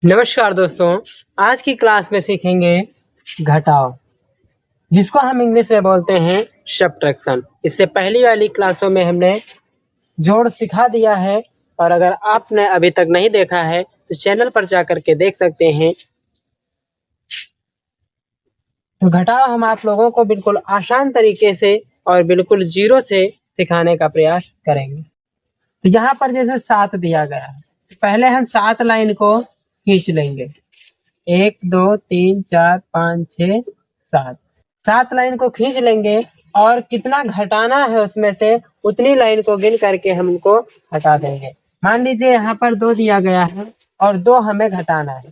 नमस्कार दोस्तों, आज की क्लास में सीखेंगे घटाव, जिसको हम इंग्लिश में बोलते हैं सब्ट्रैक्शन। इससे पहली वाली क्लासों में हमने जोड़ सिखा दिया है और अगर आपने अभी तक नहीं देखा है तो चैनल पर जाकर के देख सकते हैं। तो घटाव हम आप लोगों को बिल्कुल आसान तरीके से और बिल्कुल जीरो से सिखाने का प्रयास करेंगे। तो यहाँ पर जैसे 7 दिया गया है, पहले हम 7 लाइन को खींच लेंगे। 1 2 3 4 5 6 7 7 लाइन को खींच लेंगे और कितना घटाना है उसमें से उतनी लाइन को गिन करके हम उनको हटा देंगे। मान लीजिए यहाँ पर 2 दिया गया है और 2 हमें घटाना है,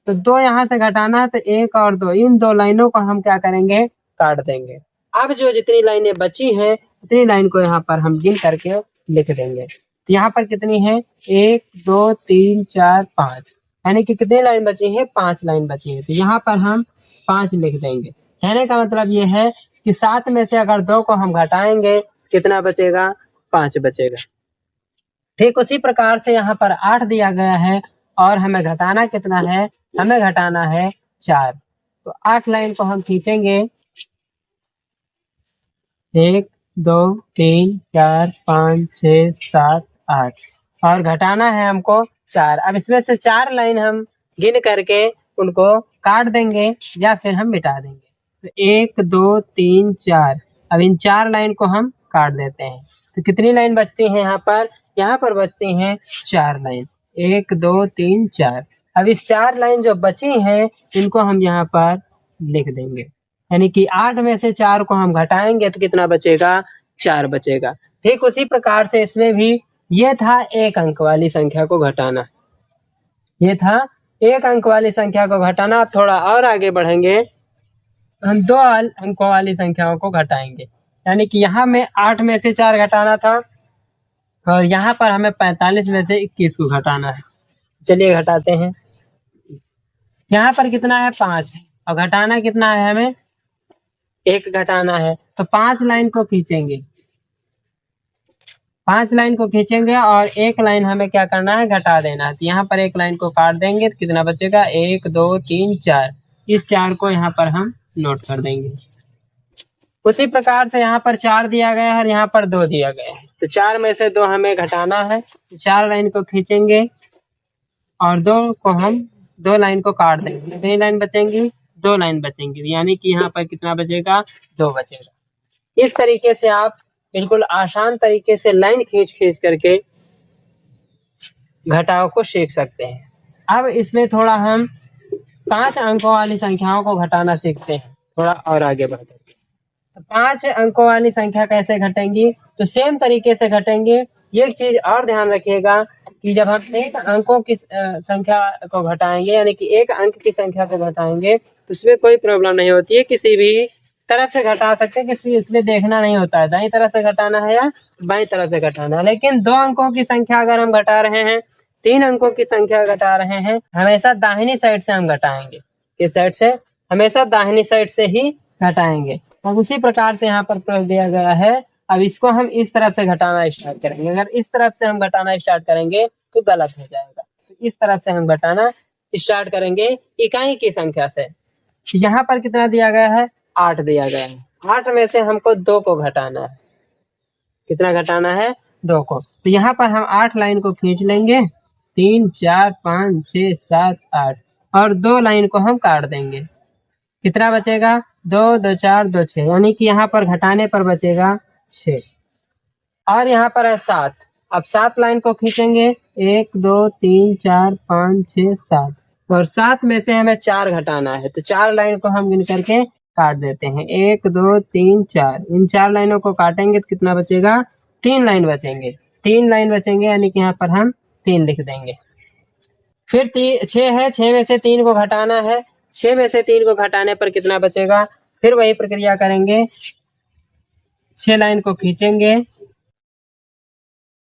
तो 2 यहाँ से घटाना है, तो 1 और 2 इन 2 लाइनों को हम क्या करेंगे, काट देंगे। अब जो जितनी लाइनें बची हैं उतनी लाइन को यहाँ पर हम गिन करके लिख देंगे। यहाँ पर कितनी है, 1 2 3 4 5, यानी कि कितनी लाइन बची है, 5 लाइन बची है। तो यहाँ पर हम 5 लिख देंगे। कहने का मतलब ये है कि 7 में से अगर 2 को हम घटाएंगे कितना बचेगा, 5 बचेगा। ठीक उसी प्रकार से यहाँ पर 8 दिया गया है और हमें घटाना कितना है, हमें घटाना है 4। तो 8 लाइन को हम खींचेंगे, 1 2 3 4 5 6 7 8 और घटाना है हमको 4। अब इसमें से 4 लाइन हम गिन करके उनको काट देंगे या फिर हम मिटा देंगे। तो 1 2 3 4, अब इन 4 लाइन को हम काट देते हैं। तो कितनी लाइन बचती है यहाँ पर बचती हैं 4 लाइन, 1 2 3 4। अब इस 4 लाइन जो बची हैं इनको हम यहाँ पर लिख देंगे, यानी कि 8 में से 4 को हम घटाएंगे तो कितना बचेगा, 4 बचेगा। ठीक उसी प्रकार से इसमें भी ये था 1 अंक वाली संख्या को घटाना, ये था 1 अंक वाली संख्या को घटाना। अब थोड़ा और आगे बढ़ेंगे, हम 2 अंकों वाली संख्याओं को घटाएंगे, यानी कि यहाँ में 8 में से 4 घटाना था और यहाँ पर हमें 45 में से 21 को घटाना है। चलिए घटाते हैं। यहाँ पर कितना है, 5 और घटाना कितना है, हमें 1 घटाना है। तो 5 लाइन को खींचेंगे, 5 लाइन को खींचेंगे और 1 लाइन हमें क्या करना है, घटा देना है। तो यहाँ पर 1 लाइन को काट देंगे तो कितना बचेगा, 1 2 3 4। इस 4 को यहाँ पर हम नोट कर देंगे। उसी प्रकार से यहाँ पर 4 दिया गया है और यहाँ पर 2 दिया गया है, तो 4 में से 2 हमें घटाना है। तो 4 लाइन को खींचेंगे और 2 लाइन को काट देंगे। कितनी लाइन बचेंगी, 2 लाइन बचेंगी, यानी कि यहाँ पर कितना बचेगा, 2 बचेगा। इस तरीके से आप बिल्कुल आसान तरीके से लाइन खींच करके घटाव को सीख सकते हैं। अब इसमें थोड़ा हम 5 अंकों वाली संख्याओं को घटाना सीखते हैं, थोड़ा और आगे बढ़ करके। तो 5 अंकों वाली संख्या कैसे घटेंगी, तो सेम तरीके से घटेंगे। एक चीज और ध्यान रखिएगा कि जब हम 1 अंकों की संख्या को घटाएंगे, यानी कि 1 अंक की संख्या को घटाएंगे, तो उसमें कोई प्रॉब्लम नहीं होती है। किसी भी तरफ से घटा सकते हैं, किसी इसमें देखना नहीं होता है दाईं तरफ से घटाना है या बाईं तरफ से घटाना है। लेकिन 2 अंकों की संख्या अगर हम घटा रहे हैं, 3 अंकों की संख्या घटा रहे हैं, हमेशा दाहिनी साइड से हम घटाएंगे। किस साइड से, हमेशा दाहिनी साइड से ही घटाएंगे। और उसी प्रकार से यहाँ पर प्रयोग दिया गया है। अब इसको हम इस तरफ से घटाना स्टार्ट करेंगे। अगर इस तरफ से हम घटाना स्टार्ट करेंगे तो गलत हो जाएगा। तो इस तरफ से हम घटाना स्टार्ट करेंगे इकाई की संख्या से। यहाँ पर कितना दिया गया है, 8 दिया गया है। 8 में से हमको 2 को घटाना है। कितना घटाना है, 2 को। तो यहाँ पर हम 8 लाइन को खींच लेंगे, 3 4 5 6 7 8 और 2 लाइन को हम काट देंगे। कितना बचेगा, 2 2 4 2 6, यानी कि यहाँ पर घटाने पर बचेगा 6। और यहाँ पर है 7। अब 7 लाइन को खींचेंगे, 1 2 3 4 5 6 7 और 7 में से हमें 4 घटाना है। तो 4 लाइन को हम गिन करके काट देते हैं, 1 2 3 4। इन 4 लाइनों को काटेंगे तो कितना बचेगा, 3 लाइन बचेंगे। 3 लाइन बचेंगे, यानी कि यहाँ पर हम 3 लिख देंगे। फिर 6 है, 6 में से 3 को घटाना है। 6 में से 3 को घटाने पर कितना बचेगा, फिर वही प्रक्रिया करेंगे। 6 लाइन को खींचेंगे,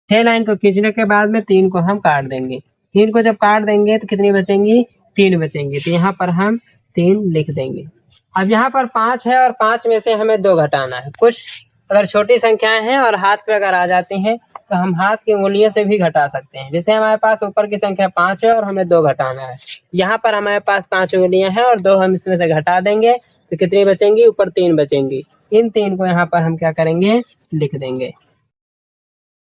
6 लाइन को खींचने के बाद में 3 को हम काट देंगे। 3 को जब काट देंगे तो कितनी बचेंगी, 3 बचेंगी। तो यहाँ पर हम 3 लिख देंगे। अब यहाँ पर 5 है और 5 में से हमें 2 घटाना है। कुछ अगर छोटी संख्याएं हैं और हाथ पे अगर आ जाती हैं तो हम हाथ की उंगलियों से भी घटा सकते हैं। जैसे हमारे पास ऊपर की संख्या 5 है और हमें 2 घटाना है। यहाँ पर हमारे पास 5 उंगलियां हैं और 2 हम इसमें से घटा देंगे तो कितनी बचेंगी? ऊपर 3 बचेंगी। इन 3 को यहाँ पर हम क्या करेंगे? लिख देंगे।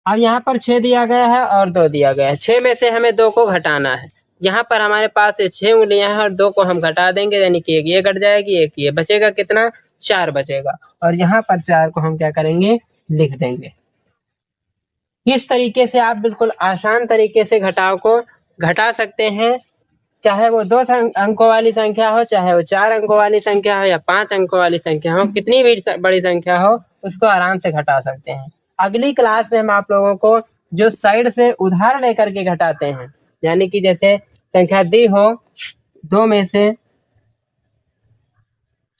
अब यहाँ पर 6 दिया गया है और 2 दिया गया है। 6 में से हमें 2 को घटाना है। यहाँ पर हमारे पास 6 उंगलियां हैं और 2 को हम घटा देंगे, यानी कि एक ये घट जाएगी, एक ये बचेगा। कितना? 4 बचेगा। और यहाँ पर 4 को हम क्या करेंगे? लिख देंगे। इस तरीके से आप बिल्कुल आसान तरीके से घटाव को घटा सकते हैं। चाहे वो 2 अंकों वाली संख्या हो, चाहे वो 4 अंकों वाली संख्या हो या 5 अंकों वाली संख्या हो, कितनी भी बड़ी संख्या हो उसको आराम से घटा सकते हैं। अगली क्लास में हम आप लोगों को जो साइड से उधार लेकर के घटाते हैं, यानी कि जैसे संख्या दी हो, 2 में से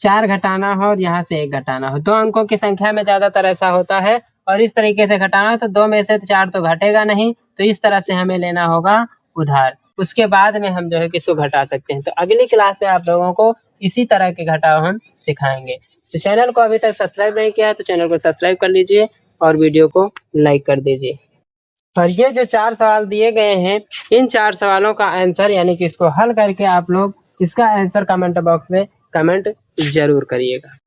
4 घटाना हो और यहाँ से 1 घटाना हो। 2 अंकों की संख्या में ज्यादातर ऐसा होता है। और इस तरीके से घटाना हो तो 2 में से 4 तो घटेगा नहीं, तो इस तरह से हमें लेना होगा उधार। उसके बाद में हम जो है कि इसको घटा सकते हैं। तो अगली क्लास में आप लोगों को इसी तरह के घटाव हम सिखाएंगे। तो चैनल को अभी तक सब्सक्राइब नहीं किया है तो चैनल को सब्सक्राइब कर लीजिए और वीडियो को लाइक कर दीजिए। और ये जो 4 सवाल दिए गए हैं, इन 4 सवालों का आंसर यानी कि इसको हल करके आप लोग इसका आंसर कमेंट बॉक्स में कमेंट जरूर करिएगा।